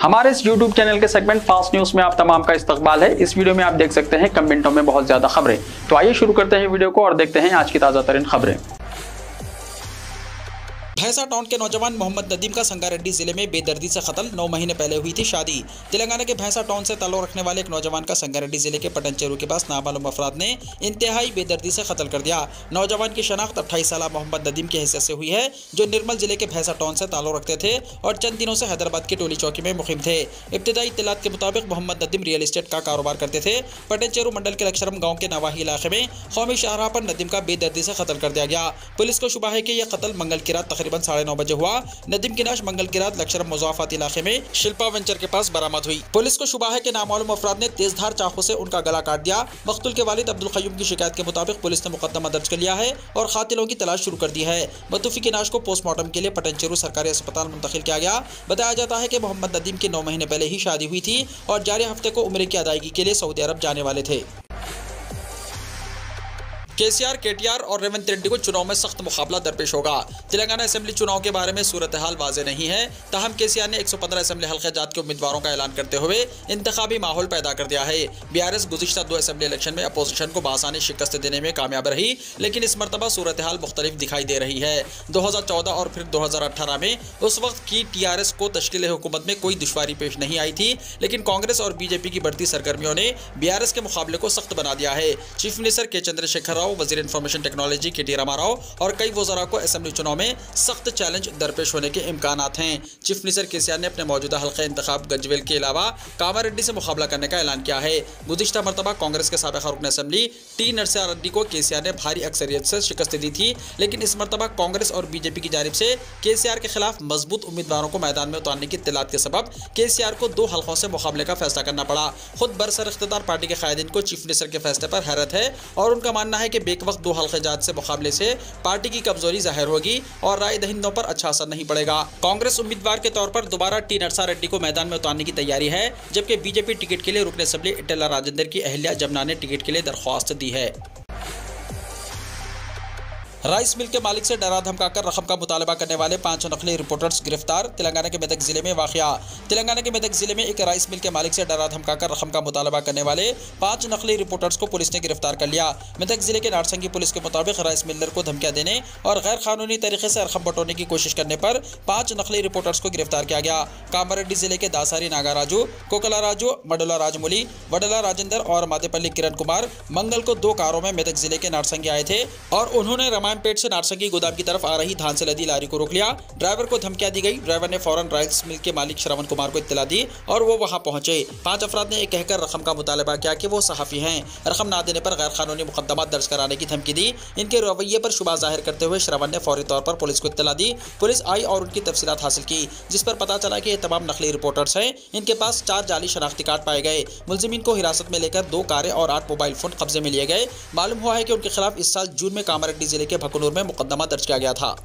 हमारे इस YouTube channel के सेगमेंट फास्ट न्यूज में आप तमाम का इस्तकबाल है। इस वीडियो में आप देख सकते हैं कम मिनटों में बहुत ज्यादा खबरें। तो आइए शुरू करते हैं वीडियो को और देखते हैं आज की ताजा तरीन खबरें। भैंसा टाउन के नौजवान मोहम्मद नदीम का संगारेड्डी जिले में बेदर्दी से कत्ल। 9 महीने पहले हुई थी शादी। तेलंगाना के भैंसा टाउन से ताल्लुक रखने वाले एक नौजवान का संगारेड्डी जिले के पटनचेरू के पास नामालूम अफराद ने इंतहाई बेदर्दी से कत्ल कर दिया। नौजवान की शनाख्त 28 साल मोहम्मद नदीम की हैसियत से हुई है, जो निर्मल जिले के भैंसा टाउन से ताल्लुक रखते थे और चंद दिनों से हैदराबाद की टोली चौकी में मुकीम थे। इब्तिदाई इत्तलात के मुताबिक मोहम्मद नदीम रियल एस्टेट का कारोबार करते थे। पटनचेरू मंडल के लक्षरम गाँव के नवाही इलाके में कौमी शाहराह पर नदीम का बेदर्दी से कत्ल कर दिया गया। पुलिस को शुबा है कि यह कत्ल मंगल की रात तकरीबन 9:30 बजे हुआ। नदीम की लाश मंगल की रात लक्षरम मुज़ाफ़ात इलाके में शिल्पा वेंचर के पास बरामद हुई। पुलिस को शुबा है कि नामालूम अफराद ने तेजधार चाकू से उनका गला काट दिया। मक़तूल के वालिद अब्दुल क़य्यूम की शिकायत के मुताबिक पुलिस ने मुकदमा दर्ज कर लिया है और कातिलों की तलाश शुरू कर दी है। मतूफ़ी की लाश को पोस्टमार्टम के लिए पटनचेरू सरकारी अस्पताल मुंतकिल किया गया। बताया जाता है कि मोहम्मद नदीम की 9 महीने पहले ही शादी हुई थी और जारी हफ्ते को उम्रे की अदायगी के लिए सऊदी अरब जाने वाले थे। केसीआर, केटीआर और रेवंत रेड्डी को चुनाव में सख्त मुकाबला दरपेश होगा। तेलंगाना असेंबली चुनाव के बारे में सूरत हाल वाज़ेह नहीं है। ताहम केसीआर ने 115 असेंबली हल्के जात के उम्मीदवारों का ऐलान करते हुए इंतखाबी माहौल पैदा कर दिया है। बीआरएस गुज़िश्ता 2 असेंबली इलेक्शन में अपोजिशन को बासानी शिकस्त देने में कामयाब रही, लेकिन इस मरतबा सूरत हाल मुख्तलिफ दिखाई दे रही है। 2014 और फिर 2018 में उस वक्त की टीआरएस को तश्कील हुकूमत में कोई दुश्वारी पेश नहीं आई थी, लेकिन कांग्रेस और बीजेपी की बढ़ती सरगर्मियों ने बीआरएस के मुकाबले को सख्त बना दिया है। चीफ मिनिस्टर के चंद्रशेखर राव, वजीर इंफॉर्मेशन टेक्नोलॉजी के टी रामाराव और कई वज़रा को असेंबली चुनाव में सख्त चैलेंज दरपेश होने के इम्कानात हैं। चीफ मिनिस्टर केसीआर ने अपने मौजूदा हल्के इंतखाब गंजवेल के अलावा कामारेड्डी से मुकाबला करने का ऐलान किया है। गुज़िश्ता मरतबा कांग्रेस के साबिक़ रुकन असेंबली टी नरसिंहा को केसीआर ने भारी अक्सरियत से शिकस्त दी थी, लेकिन इस मरतबा कांग्रेस और बीजेपी की जानिब से केसीआर के खिलाफ मजबूत उम्मीदवारों को मैदान में उतारने की इत्तलात के सबब केसीआर को 2 हल्कों से मुकाबले का फैसला करना पड़ा। खुद बरसर इख्तियार पार्टी के कायदीन को चीफ मिनिस्टर के फैसले पर हैरत है और उनका मानना है कि बेवक्त 2 हल्के जात से मुकाबले से पार्टी की कमजोरी जाहिर होगी और राय दहिंदों पर अच्छा असर नहीं पड़ेगा। कांग्रेस उम्मीदवार के तौर पर दोबारा टी नरसिंहा रेड्डी को मैदान में उतारने की तैयारी है, जबकि बीजेपी टिकट के लिए रुकन असेंबली इटेला राजेंद्र की अहल्या जमुना ने टिकट के लिए दरख्वास्त दी है। राइस मिल के मालिक से डरा धमकाकर रकम का मुतालबा करने वाले 5 नकली रिपोर्टर्स गिरफ्तार। तेलंगाना के मेदक जिले में वाक़या। तेलंगाना के मेदक जिले में एक राइस मिल के मालिक से डरा धमकाकर रकम का मुतालबा करने वाले 5 नकली रिपोर्टर्स को पुलिस ने गिरफ्तार कर लिया। मेदक जिले के नारसंगी पुलिस के मुताबिक राइस मिलर को धमकियां देने और गैर कानूनी तरीके से रकम बटोरने की कोशिश करने पर 5 नकली रिपोर्टर्स को गिरफ्तार किया गया। कामारेड्डी जिले के दासारी नागाराजू, कोकला राजू, मडोला राजमौली, वडला राजेंद्र और मादेपल्ली किरण कुमार मंगल को 2 कारों में मेदक जिले के नारसंगी आए थे और उन्होंने रामायणपेट से नारसंगी गोदाम की तरफ आ रही धान से लदी लारी को रोक लिया। ड्राइवर को धमकियां दी गई। ड्राइवर ने फौरन राइस मिल के मालिक श्रवण कुमार को इत्तला दी और वो वहां पहुंचे। 5 अफराद ने कहकर रकम का मुतालबा किया कि वो सहाफ़ी हैं। रकम ना देने पर गैर कानूनी मुकदमा दर्ज कराने की धमकी दी। इनके रवैये पर शुबा जाहिर करते हुए श्रवण ने फौरी तौर पर पुलिस को इत्तला दी। पुलिस आई और उनकी तफसीलात हासिल की, जिस पर पता चला कि ये तमाम नकली रिपोर्टर्स हैं। इनके पास 4 जाली शनाख्ती कार्ड पाए गए। मुलजिमीन को हिरासत में लेकर 2 कारें और 8 मोबाइल फोन कब्जे में लिए गए। मालूम हुआ है कि उनके खिलाफ इस साल जून में कामारेड्डी जिले के भकुनूर में मुकदमा दर्ज किया गया था।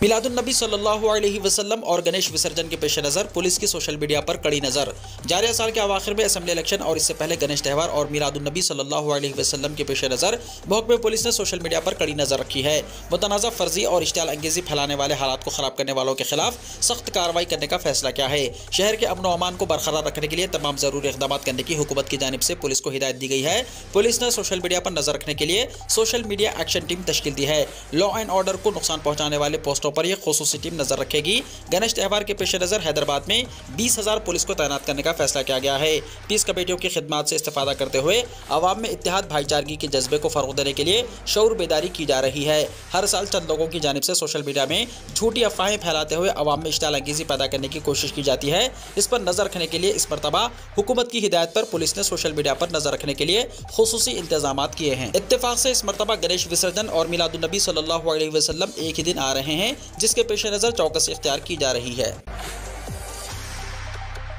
मिलादुन्नबी सल्लल्लाहु अलैहि वसल्लम और गणेश विसर्जन के पेश नज़र पुलिस की सोशल मीडिया पर कड़ी नज़र। जारी साल के अवाखिर में असेंबली इलेक्शन और इससे पहले गणेश त्यौहार और मिलादुन्नबी सल्लल्लाहु अलैहि वसल्लम के पेश नज़र महकमे पुलिस ने सोशल मीडिया पर कड़ी नज़र रखी है। मुतनाज़ा फर्जी और इश्तियाल अंगेज़ी फैलाने वाले हालात को ख़राब करने वालों के खिलाफ सख्त कार्रवाई करने का फैसला किया है। शहर के अमन व अमान को बरकरार रखने के लिए तमाम ज़रूरी इक़दाम करने की हुकूमत की जानिब से पुलिस को हिदायत दी गई है। पुलिस ने सोशल मीडिया पर नज़र रखने के लिए सोशल मीडिया एक्शन टीम तश्कील दी है। लॉ एंड ऑर्डर को नुकसान पहुँचाने वाले पोस्टों पर यह खुसूसी टीम नजर रखेगी। गणेश त्यौहार के पेश नज़र हैदराबाद में 20,000 पुलिस को तैनात करने का फैसला किया गया है। पीस कमेटियों की खिदमात से इस्तेफादा करते हुए अवाम में इत्तेहाद भाईचारगी के जज्बे को फरोग देने के लिए शऊर बेदारी की जा रही है। हर साल चंद लोगों की जानिब से सोशल मीडिया में झूठी अफवाहें फैलाते हुए अवाम में इश्तियाल अंगेज़ी पैदा करने की कोशिश की जाती है। इस पर नजर रखने के लिए इस मरतबा हुकूमत की हिदायत पर पुलिस ने सोशल मीडिया पर नजर रखने के लिए खुसूसी इंतजाम किए हैं। इत्तेफाक से इस मरतबा गणेश विसर्जन और मिलादुन्नबी सल्लल्लाहु अलैहि वसल्लम एक ही दिन आ रहे हैं, जिसके पेश नज़र चौकसी इख्तियार की जा रही है।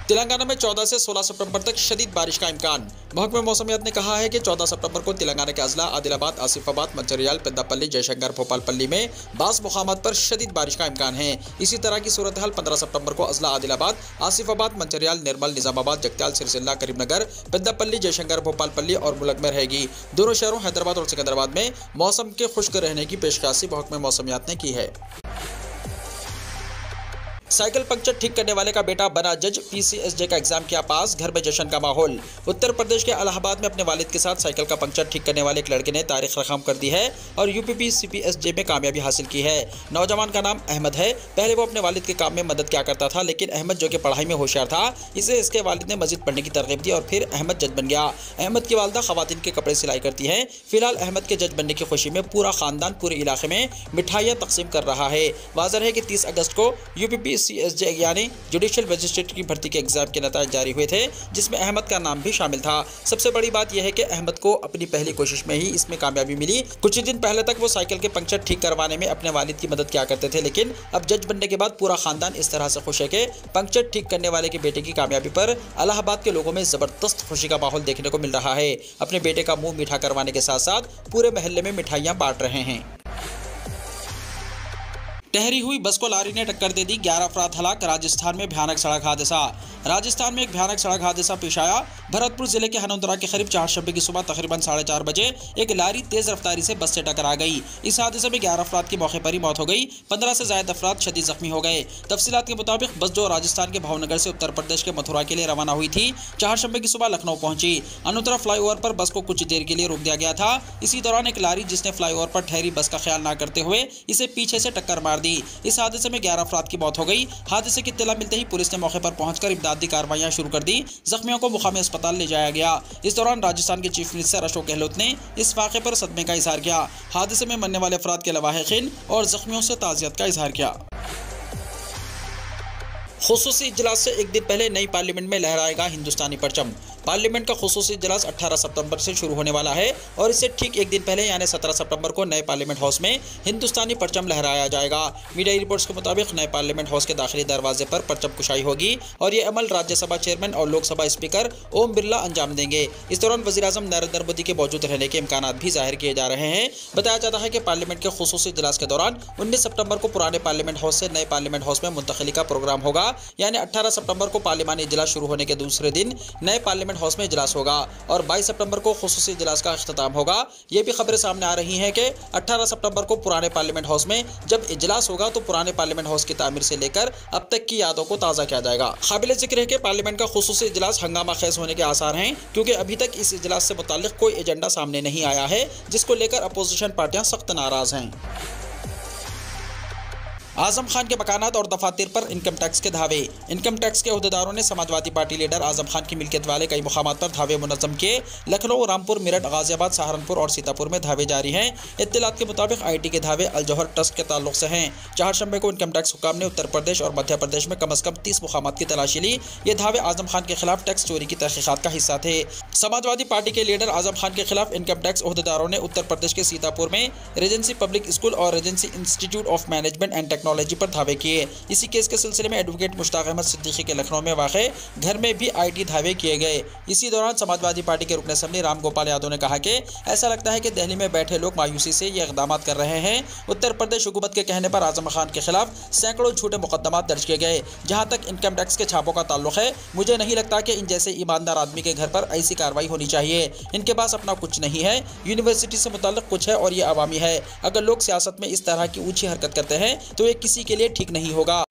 तेलंगाना में 14 से 16 सितंबर तक शदीद बारिश का इम्कान। महकमे मौसमियात ने कहा है कि 14 सितंबर को तेलंगाना के अजला आदिलाबाद, आसिफाबाद, मंचिर्याल, पेद्दापल्ली, जयशंकर, भोपालपल्ली में बाज़ मुकामात पर शदीद बारिश का इम्कान है। इसी तरह की सूरत हाल 15 सितंबर को अजला आदिलाबाद, आसिफाबाद, मंचिर्याल, निर्मल, निजामाबाद, जगत्याल, सिरसिल्ला, करीमनगर, पेद्दापल्ली, जयशंकर, भोपालपल्ली और मुलक में रहेगी। दोनों शहरों हैदराबाद और सिकंदराबाद में मौसम के खुश्क रहने की पेशकशी महकमे मौसमियात ने की है। साइकिल पंक्चर ठीक करने वाले का बेटा बना जज, PCSJ का एग्जाम किया पास, घर में जश्न का माहौल। उत्तर प्रदेश के इलाहाबाद में अपने वालिद के साथ साइकिल का पंक्चर ठीक करने वाले एक लड़के ने तारीख रकम कर दी है और UPPCPSJ में कामयाबी हासिल की है। नौजवान का नाम अहमद है। पहले वो अपने वालिद के काम में मदद किया करता था, लेकिन अहमद जो कि पढ़ाई में होशियार था, इसे इसके वालिद ने मजीद पढ़ने की तरगीब दी और फिर अहमद जज बन गया। अहमद की वालदा खवातीन के कपड़े सिलाई करती हैं। फिलहाल अहमद के जज बनने की खुशी में पूरा खानदान पूरे इलाके में मिठाइयाँ तकसीम कर रहा है। वाज़ेह है कि 30 अगस्त को UPPCSJ यानी जुडिशियल मजिस्ट्रेट की भर्ती के एग्जाम के नतीजे जारी हुए थे, जिसमें अहमद का नाम भी शामिल था। सबसे बड़ी बात यह है कि अहमद को अपनी पहली कोशिश में ही इसमें कामयाबी मिली। कुछ दिन पहले तक वो साइकिल के पंक्चर ठीक करवाने में अपने वालिद की मदद किया करते थे, लेकिन अब जज बनने के बाद पूरा खानदान इस तरह से खुश है कि पंक्चर ठीक करने वाले के बेटे की कामयाबी पर इलाहाबाद के लोगों में जबरदस्त खुशी का माहौल देखने को मिल रहा है। अपने बेटे का मुंह मीठा करवाने के साथ साथ पूरे मोहल्ले में मिठाइयां बांट रहे हैं। टहरी हुई बस को लारी ने टक्कर दे दी, 11 अफराद हलाक। राजस्थान में भयानक सड़क हादसा। राजस्थान में एक भयानक सड़क हादसा पेश आया। भरतपुर जिले के हनोंदरा के करीब 4 शब्बे की सुबह तकरीबन 4:30 बजे एक लारी तेज रफ्तारी से बस से टकरा गई। इस हादसे में 11 अफराद की मौके पर ही मौत हो गई। 15 से ज्यादा अफराद शदीद जख्मी हो गए। तफसीलात के मुताबिक बस जो राजस्थान के भावनगर से उत्तर प्रदेश के मथुरा के लिए रवाना हुई थी, 4 शब्बे की सुबह लखनऊ पहुंची। अनोतरा फ्लाईओवर पर बस को कुछ देर के लिए रोक दिया गया था। इसी दौरान एक लारी जिसने फ्लाईओवर पर ठहरी बस का ख्याल न करते हुए इसे पीछे से टक्कर मार दी। इस हादसे में 11 अफराद की मौत हो गई। हादसे की इत्तला मिलते ही पुलिस ने मौके पर पहुंचकर इमदादी कार्रवाइयां शुरू कर दी। जख्मियों को मुकामी अस्पताल ले जाया गया। इस दौरान राजस्थान के चीफ मिनिस्टर अशोक गहलोत ने इस वाक़े पर सदमे का इजहार किया। हादसे में मरने वाले अफराद के लवाहिकीन और जख्मियों से ताज़ियत का इजहार किया। खुसूसी इजलास से एक दिन पहले नई पार्लियामेंट में लहराएगा हिंदुस्तानी परचम। पार्लियामेंट का खुसूसी इजलास 18 सितंबर से शुरू होने वाला है और इससे ठीक एक दिन पहले यानी 17 सितंबर को नए पार्लियामेंट हाउस में हिंदुस्तानी परचम लहराया जाएगा। मीडिया रिपोर्ट्स के मुताबिक नए पार्लियामेंट हाउस के दाखिली दरवाजे पर परचम कुशाई होगी और ये अमल राज्यसभा चेयरमैन और लोकसभा स्पीकर ओम बिरला अंजाम देंगे। इस दौरान वज़ीर-ए-आज़म नरेंद्र मोदी के मौजूद रहने के इम्कान भी जाहिर किए जा रहे हैं। बताया जाता है कि पार्लियामेंट के खुसूसी इजलास के दौरान 19 सितंबर को पुराने पार्लियामेंट हाउस से नए पार्लियामेंट हाउस में मुंतकिली का प्रोग्राम होगा, यानी 18 सितंबर को पार्लियामानी इजलास शुरू होने के दूसरे दिन नए पार्लियामेंट हाउस में इजलास होगा और 22 सितंबर को खुसूसी इजलास का इख्तिताम होगा। ये भी खबरें सामने आ रही हैं कि 18 सितंबर को पुराने पार्लियामेंट हाउस में जब इजलास होगा तो पुराने पार्लियामेंट हाउस की तामीर से लेकर अब तक की यादों को ताज़ा किया जाएगा। काबिल जिक्र है कि पार्लियामेंट का खुसूसी इजलास हंगामा खेज होने के आसार हैं, क्योंकि अभी तक इस इजलास से मुताल्लिक कोई एजेंडा सामने नहीं आया है, जिसको लेकर अपोजिशन पार्टियां सख्त नाराज हैं। आजम खान के मकानात और दफातर पर इनकम टैक्स के धावे। इनकम टैक्स के अहदेदारों ने समाजवादी पार्टी लीडर आजम खान की मिल्कियत वाले कई मुकामात पर धावे मुनज़्ज़म किए। लखनऊ, रामपुर, मेरठ, गाजियाबाद, सहारनपुर और सीतापुर में धावे जारी हैं। इत्तलात के मुताबिक IT के धावे अल जौहर ट्रस्ट के ताल्लुक से हैं। 4 शंबे को इनकम टैक्स हुकाम ने उत्तर प्रदेश और मध्य प्रदेश में कम अज़ कम 30 मुकामात की तलाशी ली। ये धावे आजम खान के खिलाफ टैक्स चोरी की तहकीकात का हिस्सा थे। समाजवादी पार्टी के लीडर आजम खान के खिलाफ इनकम टैक्स अहदेदारों ने उत्तर प्रदेश के सीतापुर में रेजेंसी पब्लिक स्कूल और Regency institute of management and technology पर धावे किए। इसी केस के सिलसिले में एडवोकेट मुश्ताक अहमद सिद्दीकी के लखनऊ में वाक़े घर में भी IT धावे किए गए। इसी दौरान समाजवादी पार्टी के रुकन असेंबली राम गोपाल यादव ने कहा कि ऐसा लगता है कि दिल्ली में बैठे लोग मायूसी से ये इक़दाम कर रहे हैं। उत्तर प्रदेश हुकूमत के कहने पर आजम खान के खिलाफ सैकड़ों झूठे मुकदमात दर्ज किए गए। जहाँ तक इनकम टैक्स के छापों का ताल्लुक है, मुझे नहीं लगता कि इन जैसे ईमानदार आदमी के घर पर ऐसी कार्रवाई होनी चाहिए। इनके पास अपना कुछ नहीं है, यूनिवर्सिटी से मुताल्लिक कुछ है और ये अवामी है। अगर लोग सियासत में इस तरह की ऊंची हरकत करते हैं तो ये किसी के लिए ठीक नहीं होगा।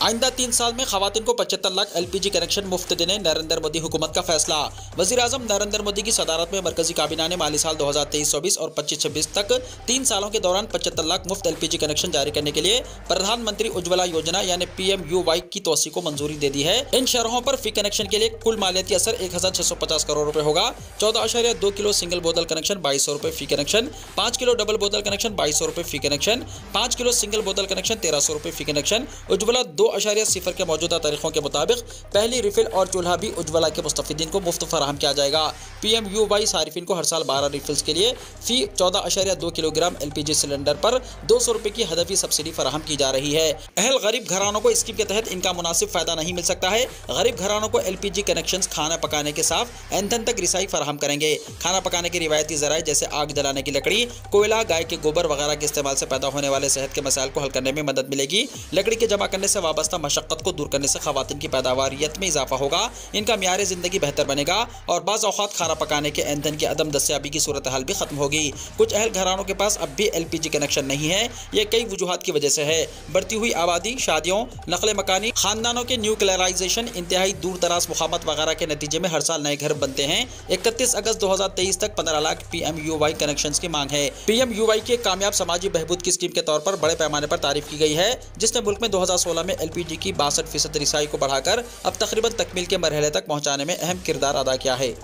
आइंदा 3 साल में खवातीन को 75 लाख LPG कनेक्शन मुफ्त देने नरेंद्र मोदी हुकूमत का फैसला। वज़ीर-ए-आज़म नरेंद्र मोदी की सदारत में मरकजी काबीना ने माली साल 2023-24 और 25-26 तक 3 सालों के दौरान 75 लाख मुफ्त LPG कनेक्शन जारी करने के लिए प्रधानमंत्री उज्ज्वला योजना यानी PMUY की तोसी को मंजूरी दे दी है। इन शरहों पर फी कनेक्शन के लिए कुल मालियाती असर 1650 करोड़ रुपए होगा। 14.2 किलो सिंगल बोतल कनेक्शन 2200 रुपए फी कनेक्शन, 5 किलो डबल बोतल कनेक्शन 2200 रुपए फी कनेक्शन, 5 किलो सिंगल बोतल कनेक्शन 1300 रुपए फी कनेक्शन। उज्ज्वला 2.0 के मौजूदा तारीखों के मुताबिक पहली रिफिल और चूल्हा भी उज्ज्वला के मुस्तफिदीन को मुफ्त फराहम किया जाएगा। PMUY सारिफिन को हर साल 12 रिफिल्स के लिए फी 14.2 किलोग्राम LPG सिलेंडर पर 200 रुपए की हदफी सब्सिडी फराहम की जा रही है। अहल गरीब घरानों को स्कीम के तहत इनका मुनासिब फायदा नहीं मिल सकता है। गरीब घरानों को LPG कनेक्शन खाना पकाने के साथ ईंधन तक रिसाई फराहम करेंगे। खाना पकाने के रिवायती जराए जैसे आग जलाने की लकड़ी, कोयला, गाय के गोबर वगैरह के इस्तेमाल से पैदा होने वाले सेहत के मसाइल को हल करने में मदद मिलेगी। लकड़ी के जमा करने से वाबस्ता मशक्क़त को दूर करने से ख़वातीन की पैदावारियत में इजाफा होगा, इनका म्यार ज़िंदगी बेहतर बनेगा और बाज़ औक़ात खाना पकाने के ईंधन की अदम दस्तियाबी की सूरत हाल भी ख़त्म होगी। कुछ अहल घरानों के पास अब भी LPG कनेक्शन नहीं है। ये कई वजूहात की वजह से है। बढ़ती हुई आबादी, शादियों, नकल मकानी, खानदानों के न्यूक्लियराइजेशन, इंतहाई दूर दराज मुक़ामत वगैरह के नतीजे में हर साल नए घर बनते हैं। 31 अगस्त 2023 तक 15 लाख PMUY कनेक्शन की मांग है। PMUY की एक कामयाब समाजी बहबूद की स्कीम के तौर पर बड़े पैमाने पर तारीफ की गई है, जिसने मुल्क में 2016 में LPG की 62% रिसाई को बढ़ाकर अब तकरीबन तकमील के मरहले तक पहुँचाने में अहम किरदार अदा किया है।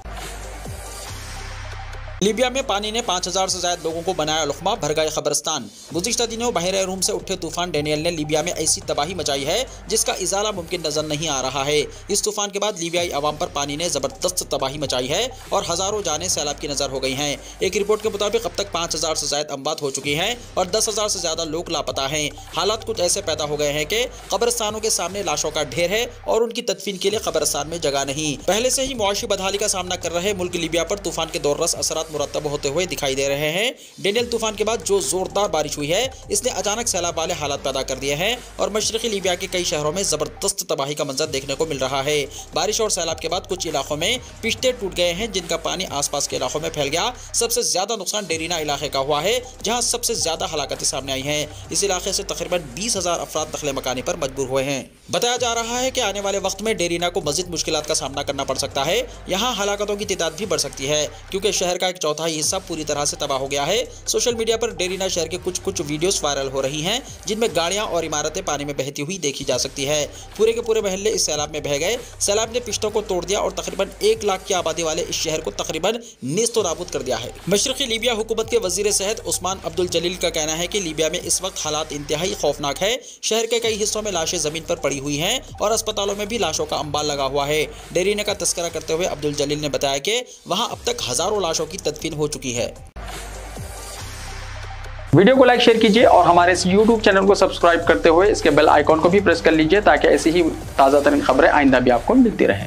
लीबिया में पानी ने 5000 से ज्यादा लोगों को बनाया लुक़मा, भर गए कब्रिस्तान। गुज़िश्ता दिनों बहरे रूम से उठे तूफान डेनियल ने लीबिया में ऐसी तबाही मचाई है जिसका इजाला मुमकिन नजर नहीं आ रहा है। इस तूफान के बाद लीबियाई अवाम पर पानी ने जबरदस्त तबाही मचाई है और हजारों जानें सैलाब की नजर हो गई हैं। एक रिपोर्ट के मुताबिक अब तक 5000 से ज्यादा अमवात हो चुकी हैं और 10,000 से ज्यादा लोग लापता हैं। हालात कुछ ऐसे पैदा हो गए हैं कि कब्रिस्तानों के सामने लाशों का ढेर है और उनकी तदफीन के लिए कब्रिस्तान में जगह नहीं। पहले से ही मुआशी बदहाली का सामना कर रहे मुल्क लीबिया पर तूफान के दौरस असरात मुरतब होते हुए दिखाई दे रहे हैं। डेनियल तूफान के बाद जो जोरदार बारिश हुई है, इसने अचानक सैलाब वाले हालात पैदा कर दिए हैं और मशरकी लीबिया के कई शहरों में जबरदस्त तबाही का मंजर देखने को मिल रहा है। बारिश और सैलाब के बाद कुछ इलाकों में पिश्ते टूट गए हैं, जिनका पानी आसपास के इलाकों में फैल गया। सबसे ज्यादा नुकसान डेरीना इलाके का हुआ है, जहां सबसे ज्यादा हलाकतें सामने आई हैं। इस इलाके से तकरीबन 20,000 अफराद नकले मकानी पर मजबूर हुए हैं। बताया जा रहा है कि आने वाले वक्त में डेरीना को मजीद मुश्किलात का सामना करना पड़ सकता है। यहाँ हलाकतों की तादाद भी बढ़ सकती है, क्योंकि शहर का एक चौथाई हिस्सा पूरी तरह से तबाह हो गया है। सोशल मीडिया पर डेरीना शहर के कुछ वीडियोस वायरल हो रही हैं, जिनमें गाड़ियां और इमारतें पानी में बहती हुई देखी जा सकती है। पूरे के पूरे महल्ले इस सैलाब में बह गए। सैलाब ने पिश्तों को तोड़ दिया और तकरीबन 1 लाख की आबादी वाले इस शहर को तकरीबन नेस्तो नाबूद कर दिया है। मशरकी लीबिया हुकूमत के वजीर सेहत उस्मान अब्दुल जलील का कहना है कि लीबिया में इस वक्त हालात इंतहाई खौफनाक है। शहर के कई हिस्सों में लाशें जमीन पर पड़ी हुई हैं और अस्पतालों में भी लाशों का अंबार लगा हुआ है। डेरीना का तस्करा करते हुए अब्दुल जलील ने बताया कि वहां अब तक हजारों लाशों की तदफीन हो चुकी है। वीडियो को लाइक शेयर कीजिए और हमारे इस YouTube चैनल को सब्सक्राइब करते हुए इसके बेल आइकॉन को भी प्रेस कर लीजिए, ताकि ऐसी ही ताज़ा तरीन खबरें आइंदा भी आपको मिलती रहें।